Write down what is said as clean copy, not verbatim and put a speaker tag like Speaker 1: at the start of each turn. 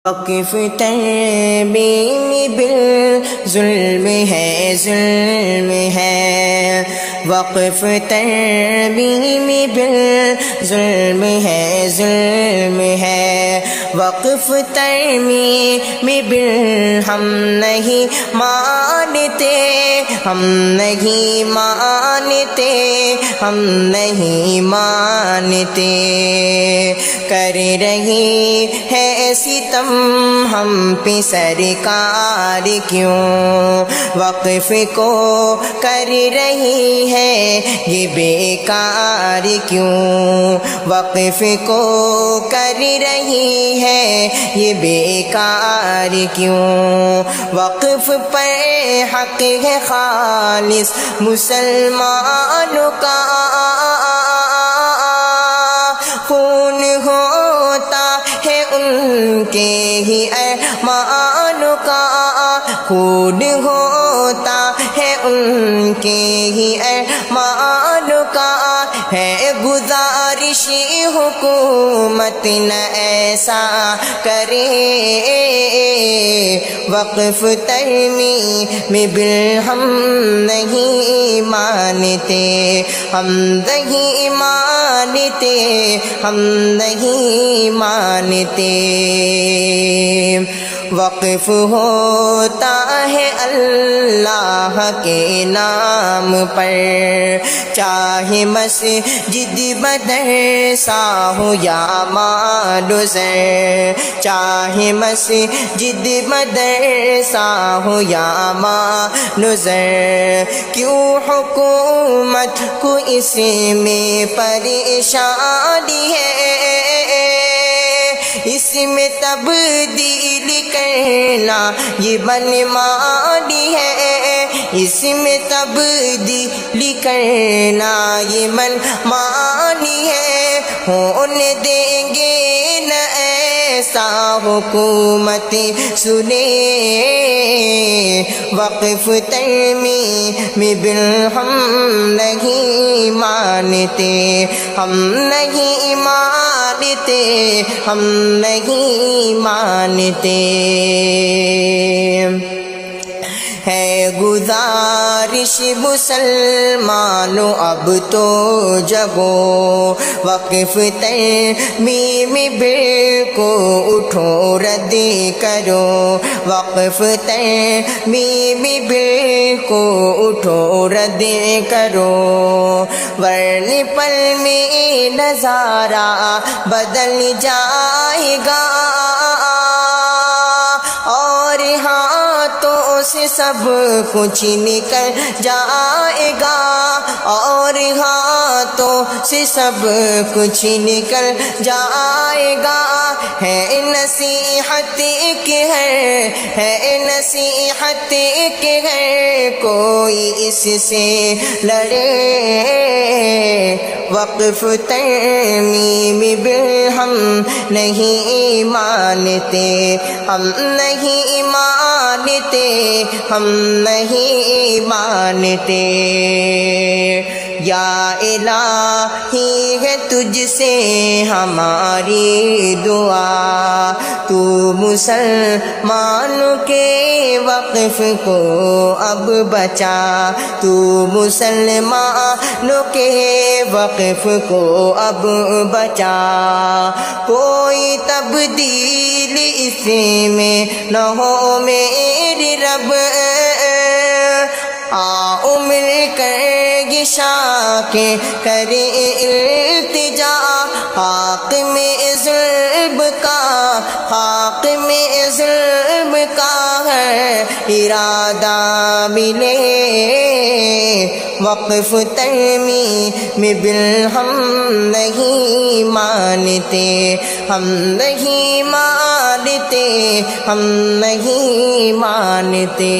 Speaker 1: وقف ترمیم بالظلم ہے ظلم ہے، وقف ترمیم بالظلم ہے ظلم ہے، وقف ترمیم ہم نہیں مانتے، ہم نہیں مانتے، ہم نہیں مانتے، کر رہی ہے ستم ہم پہ سرکار کیوں، وقف کو کر رہی ہے یہ بیکار کیوں، وقف کو کر رہی ہے یہ بیکار کیوں، وقف پر حق ہے خالص مسلمانوں کا، خون ہوتا ہے ان کے ہی ارمانوں کا، خون ہوتا ہے ان کے ہی ارمانوں کا، ہے گزارش حکومت نہ ایسا کرے، وقف ترمیم ہم نہیں مانتے، ہم نہیں مانتے، ہم نہیں مانتے، وقف ہوتا ہے اللہ کے نام پر، چاہے مسجد مدرسہ ہو یا مال و زر، چاہے مسجد مدرسہ ہو یا مال و زر، کیوں حکومت کو اس میں پریشانی ہے، اس میں تبدیل کرنا یہ منمانی ہے، اس میں تبدیل کرنا یہ منمانی ہے، ہونے دیں گے نہ ایسا حکومت سنے، وقف ترمیم ہم نہیں مانتے، ہم نہیں مانتے، ہم نہیں مانتے، ہے گزارش مسلمانوں اب تو جگو، وقف ترمیم کو اٹھو رد کرو، وقف ترمیم کو اٹھو رد کرو، ورنہ پل میں نظارہ بدل جائے گا، اور ہاتھوں سے سب کچھ نکل جائے گا، اور ہاتھوں سے سب کچھ نکل جائے گا، ہے نصیحت کہ ہے نصیحت کہ کوئی اس سے لڑے، وقف ترمیم ہم نہیں مانتے، ہم نہیں مانتے، ہم نہیں مانتے، یا الہی ہے تجھ سے ہماری دعا، تو مسلمانوں کے وقف کو اب بچا، تو مسلمانوں کے وقف کو اب بچا، کوئی تبدیل اس میں نہ ہو میرے رب، آؤ مل کر شاکر کرے التجا، حق میں ظلم کا، حق میں ظلم کا ہے ارادہ ملے، وقف ترمیم ہم نہیں مانتے، ہم نہیں مانتے، ہم نہیں مانتے۔